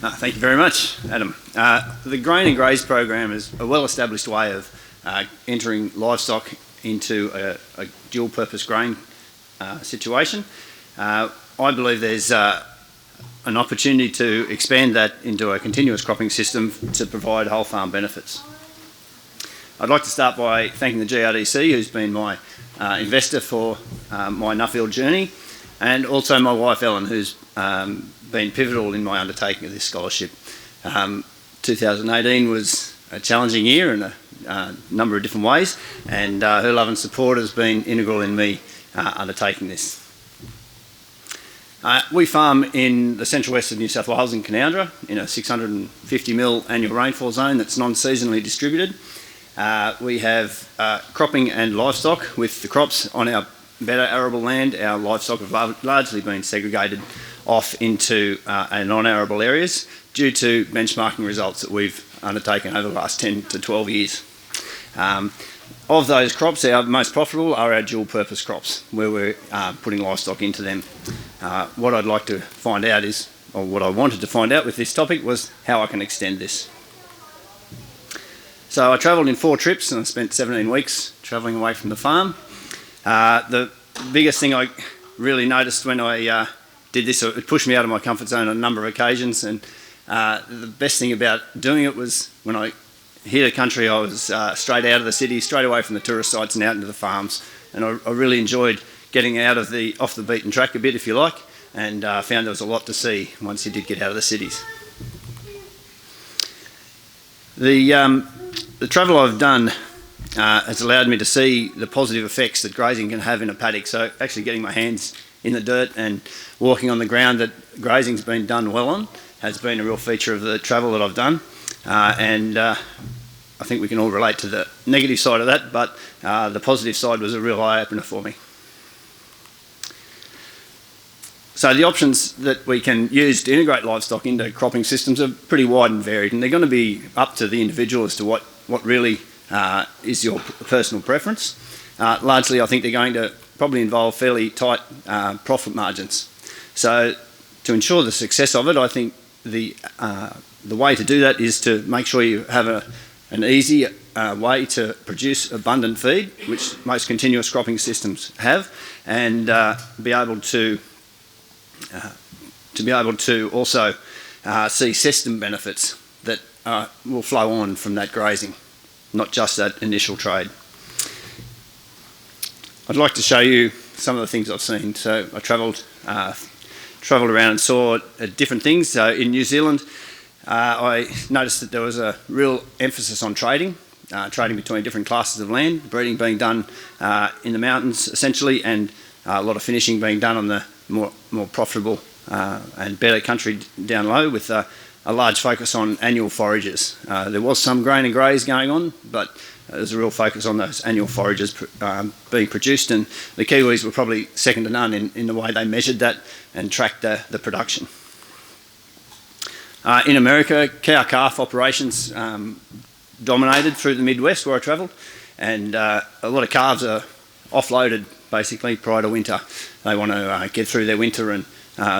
Thank you very much, Adam. The Grain and Graze program is a well-established way of entering livestock into a dual-purpose grain situation. I believe there's an opportunity to expand that into a continuous cropping system to provide whole farm benefits. I'd like to start by thanking the GRDC, who's been my investor for my Nuffield journey, and also my wife Ellen, who's been pivotal in my undertaking of this scholarship. 2018 was a challenging year in a number of different ways, and her love and support has been integral in me undertaking this. We farm in the central west of New South Wales in Canowindra in a 650mm annual rainfall zone that's non-seasonally distributed. We have cropping and livestock. With the crops on our better arable land, our livestock have largely been segregated off into non-arable areas due to benchmarking results that we've undertaken over the last 10 to 12 years. Of those crops, our most profitable are our dual-purpose crops, where we're putting livestock into them. What I'd like to find out is, or what I wanted to find out with this topic, was how I can extend this. So I travelled in 4 trips and I spent 17 weeks travelling away from the farm. The biggest thing I really noticed when I did this, it pushed me out of my comfort zone on a number of occasions, and the best thing about doing it was when I hit a country, I was straight out of the city, straight away from the tourist sites and out into the farms, and I really enjoyed getting out of off the beaten track a bit, if you like, and found there was a lot to see once you did get out of the cities. The travel I've done has allowed me to see the positive effects that grazing can have in a paddock. So actually getting my hands in the dirt and walking on the ground that grazing's been done well on has been a real feature of the travel that I've done. And I think we can all relate to the negative side of that, but the positive side was a real eye-opener for me. So the options that we can use to integrate livestock into cropping systems are pretty wide and varied, and they're going to be up to the individual as to what really is your personal preference. Largely, I think they're going to probably involve fairly tight profit margins. So to ensure the success of it, I think the way to do that is to make sure you have an easy way to produce abundant feed, which most continuous cropping systems have, and be able to also see system benefits that will flow on from that grazing, not just that initial trade. I'd like to show you some of the things I've seen. So I travelled around and saw different things. So in New Zealand, I noticed that there was a real emphasis on trading between different classes of land, breeding being done in the mountains essentially, and a lot of finishing being done on the more profitable and better country down low, with a large focus on annual forages. There was some grain and graze going on, but there's a real focus on those annual forages being produced, and the Kiwis were probably second to none in the way they measured that and tracked the production. In America, cow-calf operations dominated through the Midwest where I travelled, and a lot of calves are offloaded basically prior to winter. They want to get through their winter and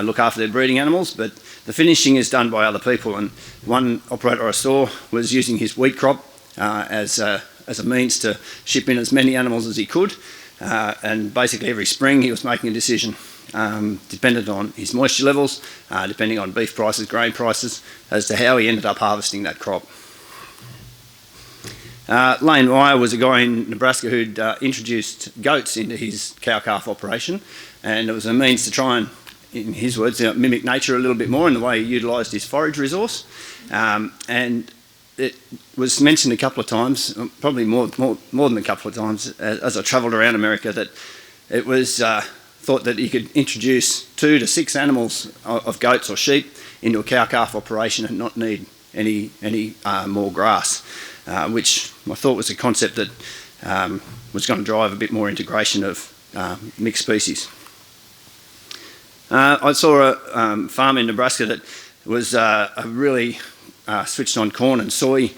look after their breeding animals, but the finishing is done by other people, and one operator I saw was using his wheat crop as a means to ship in as many animals as he could, and basically every spring he was making a decision dependent on his moisture levels, depending on beef prices, grain prices, as to how he ended up harvesting that crop. Lane Meyer was a guy in Nebraska who'd introduced goats into his cow-calf operation, and it was a means to try and, in his words, mimic nature a little bit more in the way he utilised his forage resource. And it was mentioned a couple of times, probably more than a couple of times, as I travelled around America, that it was thought that you could introduce 2 to 6 animals of goats or sheep into a cow-calf operation and not need any more grass, which I thought was a concept that was going to drive a bit more integration of mixed species. I saw a farm in Nebraska that was a really switched on corn and soy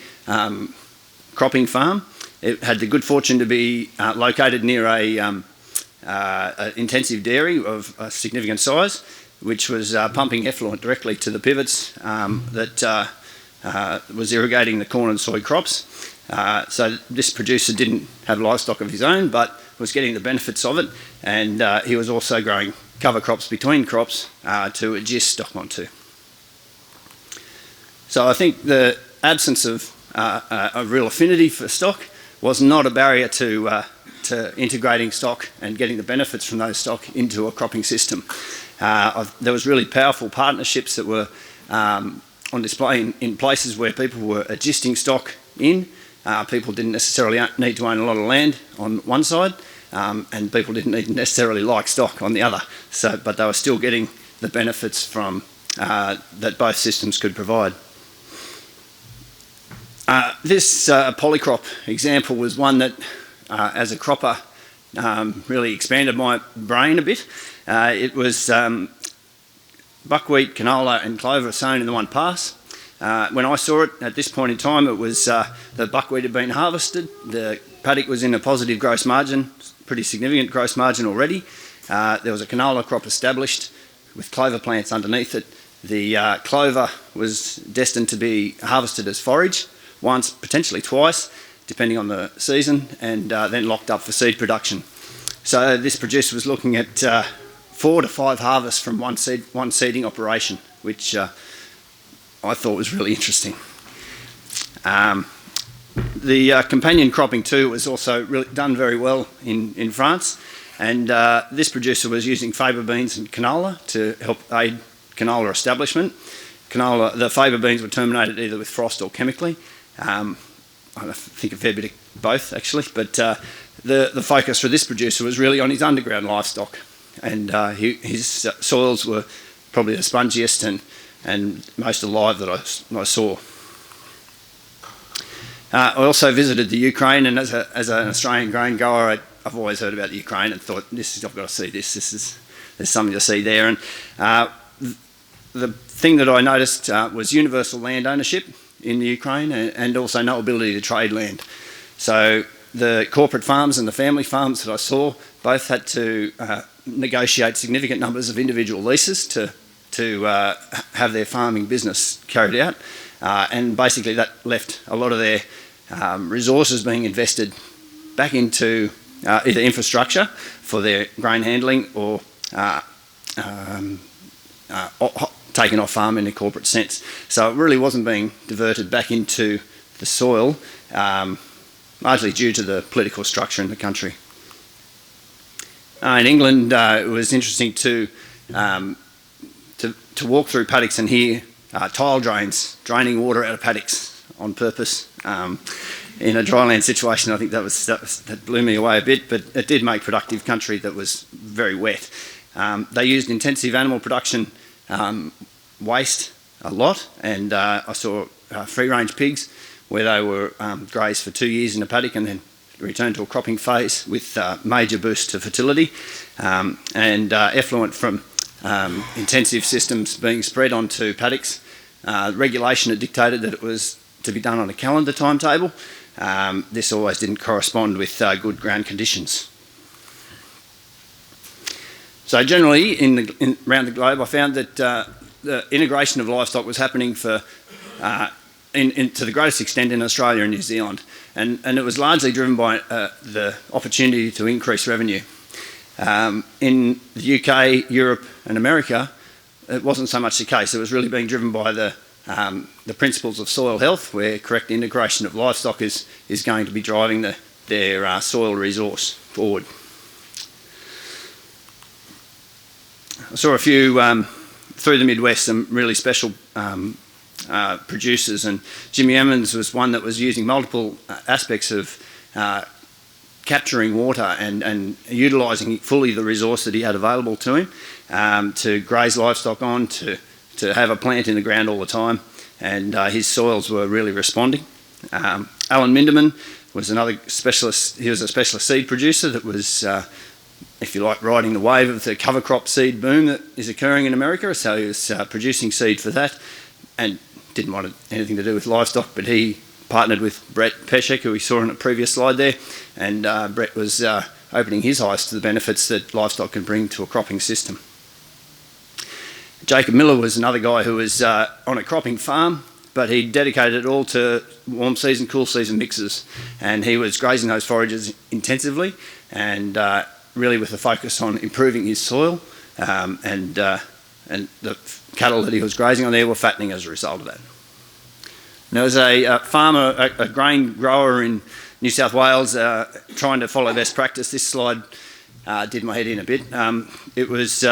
cropping farm. It had the good fortune to be located near a intensive dairy of a significant size. which was pumping effluent directly to the pivots that was irrigating the corn and soy crops. So this producer didn't have livestock of his own, but was getting the benefits of it, and he was also growing cover crops between crops to adjust stock onto. So I think the absence of a real affinity for stock was not a barrier to integrating stock and getting the benefits from those stock into a cropping system. There was really powerful partnerships that were on display in places where people were adjusting stock in. People didn't necessarily need to own a lot of land on one side, and people didn't necessarily like stock on the other. But they were still getting the benefits from that both systems could provide. This polycrop example was one that, as a cropper, really expanded my brain a bit. It was buckwheat, canola and clover sown in the one pass. When I saw it at this point in time, it was the buckwheat had been harvested, the paddock was in a positive gross margin, pretty significant gross margin already. There was a canola crop established with clover plants underneath it. The clover was destined to be harvested as forage, once, potentially twice, depending on the season, and then locked up for seed production. So this producer was looking at 4 to 5 harvests from one seeding operation, which I thought was really interesting. The companion cropping too was also really done very well in France, and this producer was using faba beans and canola to help aid canola establishment. The faba beans were terminated either with frost or chemically. I think a fair bit of both actually, but the focus for this producer was really on his underground livestock, and his soils were probably the spongiest and most alive that I saw. I also visited the Ukraine, and as an Australian grain grower, I've always heard about the Ukraine and thought, I've got to see this. There's something to see there. And the thing that I noticed was universal land ownership in the Ukraine, and also no ability to trade land. So the corporate farms and the family farms that I saw both had to negotiate significant numbers of individual leases to have their farming business carried out, and basically that left a lot of their resources being invested back into either infrastructure for their grain handling or taken off farm in a corporate sense. So it really wasn't being diverted back into the soil, largely due to the political structure in the country. In England, it was interesting to walk through paddocks and hear tile drains draining water out of paddocks on purpose. In a dryland situation, I think that blew me away a bit, but it did make productive country that was very wet. They used intensive animal production waste a lot, and I saw free-range pigs where they were grazed for 2 years in a paddock and then returned to a cropping phase with major boost to fertility, and effluent from intensive systems being spread onto paddocks. Regulation had dictated that it was to be done on a calendar timetable. This always didn't correspond with good ground conditions. So generally, around the globe, I found that the integration of livestock was happening to the greatest extent in Australia and New Zealand, and it was largely driven by the opportunity to increase revenue. In the UK, Europe and America, it wasn't so much the case. It was really being driven by the principles of soil health, where correct integration of livestock is going to be driving their soil resource forward. I saw a few through the Midwest, some really special producers, and Jimmy Emmons was one that was using multiple aspects of capturing water and utilising fully the resource that he had available to him, to graze livestock on, to have a plant in the ground all the time, and his soils were really responding. Alan Minderman was another specialist. He was a specialist seed producer that was, if you like, riding the wave of the cover crop seed boom that is occurring in America. So he was producing seed for that and didn't want anything to do with livestock, but he partnered with Brett Peshek, who we saw in a previous slide there, and Brett was opening his eyes to the benefits that livestock can bring to a cropping system. Jacob Miller was another guy who was on a cropping farm, but he dedicated it all to warm season, cool season mixes, and he was grazing those forages intensively and really with a focus on improving his soil, and the cattle that he was grazing on there were fattening as a result of that. There was a farmer, a grain grower in New South Wales, trying to follow best practice. This slide did my head in a bit. It was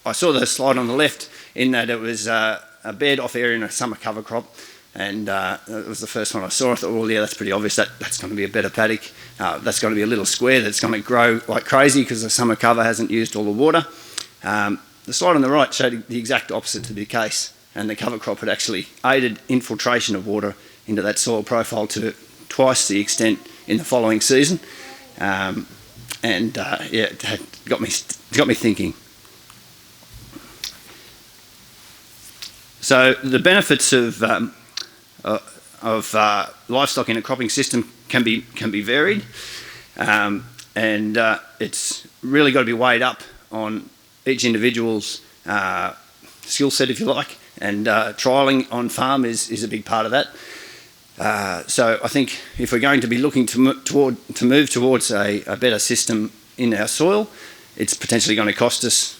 I saw the slide on the left in that it was a bed off area in a summer cover crop, and it was the first one I saw. I thought, well, yeah, that's pretty obvious. That's going to be a better paddock. That's going to be a little square that's going to grow like crazy because the summer cover hasn't used all the water. The slide on the right showed the exact opposite to be the case, and the cover crop had actually aided infiltration of water into that soil profile to twice the extent in the following season. Yeah, it had got me thinking. So the benefits of livestock in a cropping system can be varied, and it's really got to be weighed up on each individual's skill set, if you like, and trialling on farm is a big part of that. So I think if we're going to be looking to move towards a better system in our soil, it's potentially going to cost us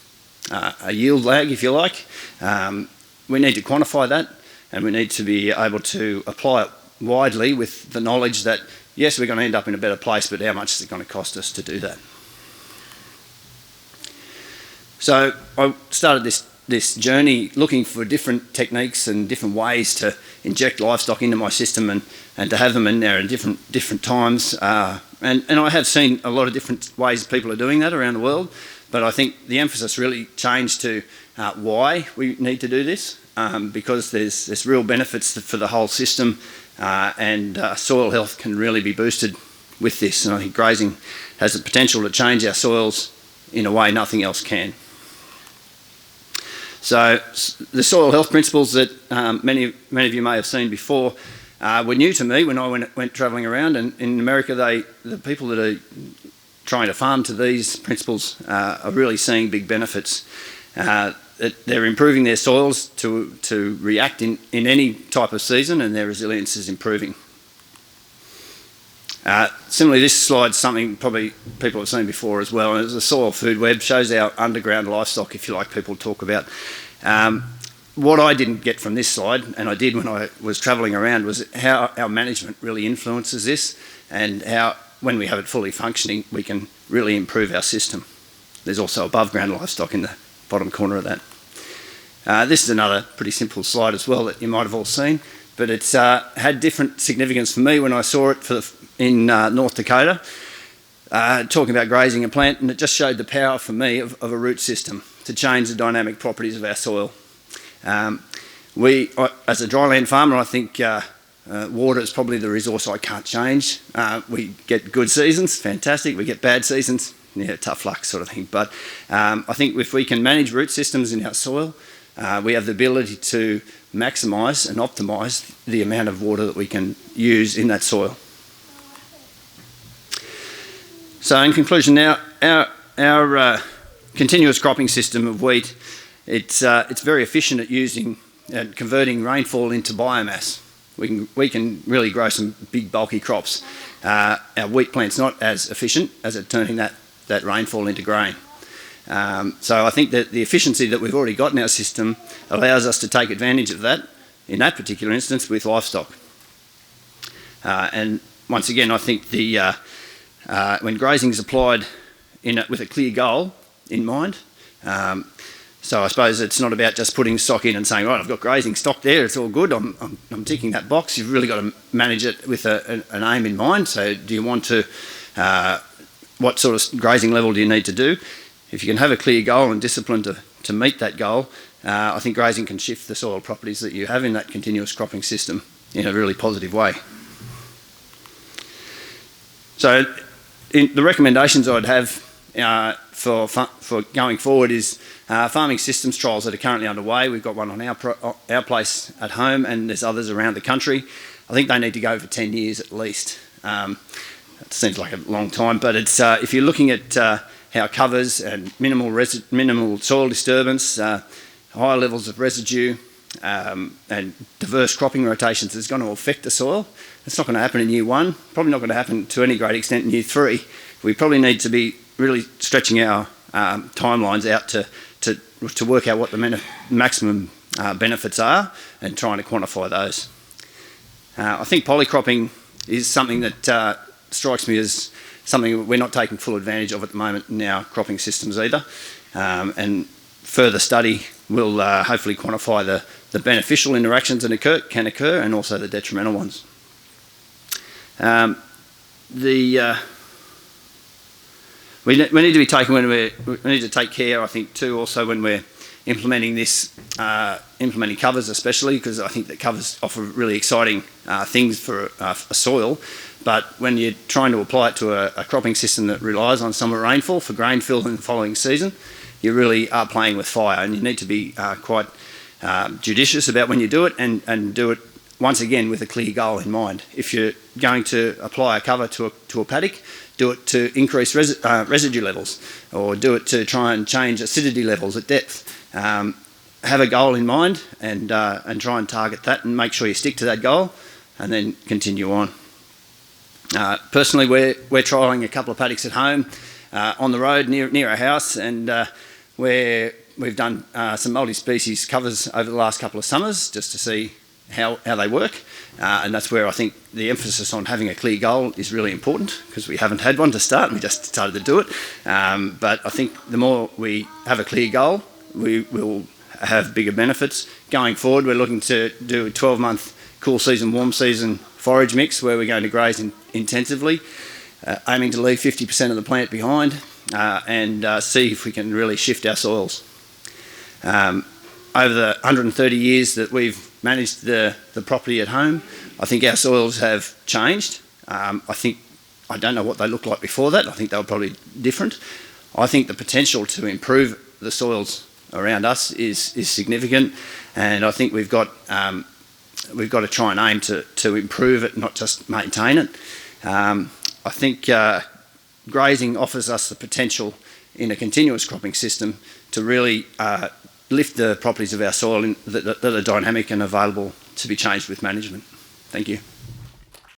a yield lag, if you like. We need to quantify that, and we need to be able to apply it widely with the knowledge that, yes, we're going to end up in a better place, but how much is it going to cost us to do that? So I started this journey looking for different techniques and different ways to inject livestock into my system and to have them in there at different times. And I have seen a lot of different ways people are doing that around the world, but I think the emphasis really changed to why we need to do this, because there's real benefits for the whole system, and soil health can really be boosted with this. And I think grazing has the potential to change our soils in a way nothing else can. So the soil health principles that many of you may have seen before were new to me when I went travelling around, and in America the people that are trying to farm to these principles are really seeing big benefits. They're improving their soils to react in any type of season, and their resilience is improving. Similarly, this slide's something probably people have seen before as well, and it's a soil food web, shows our underground livestock, if you like, people talk about. What I didn't get from this slide, and I did when I was travelling around, was how our management really influences this, and how, when we have it fully functioning, we can really improve our system. There's also above ground livestock in the bottom corner of that. This is another pretty simple slide as well that you might have all seen, but it's had different significance for me when I saw it in North Dakota, talking about grazing a plant, and it just showed the power for me of a root system to change the dynamic properties of our soil. As a dryland farmer, I think water is probably the resource I can't change. We get good seasons, fantastic. We get bad seasons, yeah, tough luck sort of thing. But I think if we can manage root systems in our soil, we have the ability to maximise and optimise the amount of water that we can use in that soil. So in conclusion now, our continuous cropping system of wheat, it's very efficient at converting rainfall into biomass. We can really grow some big bulky crops. Our wheat plant's not as efficient as at turning that rainfall into grain. So I think that the efficiency that we've already got in our system allows us to take advantage of that, in that particular instance, with livestock. And once again, I think when grazing is applied with a clear goal in mind, so I suppose it's not about just putting stock in and saying, right, I've got grazing stock there, it's all good, I'm ticking that box. You've really got to manage it with an aim in mind. So do you want to, what sort of grazing level do you need to do? If you can have a clear goal and discipline to meet that goal, I think grazing can shift the soil properties that you have in that continuous cropping system in a really positive way. So the recommendations I'd have for going forward is farming systems trials that are currently underway. We've got one on our place at home, and there's others around the country. I think they need to go for 10 years at least. It seems like a long time, but it's if you're looking at how covers and minimal soil disturbance, higher levels of residue, and diverse cropping rotations is going to affect the soil. It's not going to happen in year 1, probably not going to happen to any great extent in year 3. We probably need to be really stretching our timelines out to work out what the maximum benefits are and trying to quantify those. I think polycropping is something that strikes me as something we're not taking full advantage of at the moment in our cropping systems either, and further study will hopefully quantify the beneficial interactions that can occur and also the detrimental ones. We need to be taking we need to take care, I think, too, also when we're implementing this, implementing covers especially, because I think that covers offer really exciting things for a soil. But when you're trying to apply it to a cropping system that relies on summer rainfall for grain fill in the following season, you really are playing with fire, and you need to be quite judicious about when you do it, and do it once again with a clear goal in mind. If you're going to apply a cover to a paddock, do it to increase residue levels, or do it to try and change acidity levels at depth. Have a goal in mind and try and target that, and make sure you stick to that goal, and then continue on. Personally, we're trialling a couple of paddocks at home on the road near our house, and where we've done some multi-species covers over the last couple of summers just to see how they work, and that's where I think the emphasis on having a clear goal is really important, because we haven't had one to start and we just started to do it. But I think the more we have a clear goal, we will have bigger benefits. Going forward, we're looking to do a 12-month cool season, warm season forage mix where we're going to graze intensively, aiming to leave 50% of the plant behind, and see if we can really shift our soils. Over the 130 years that we've managed the property at home, I think our soils have changed. I don't know what they looked like before that. I think they were probably different. I think the potential to improve the soils around us is significant, and I think we've got to try and aim to improve it, not just maintain it. I think grazing offers us the potential in a continuous cropping system to really lift the properties of our soil that are dynamic and available to be changed with management. Thank you.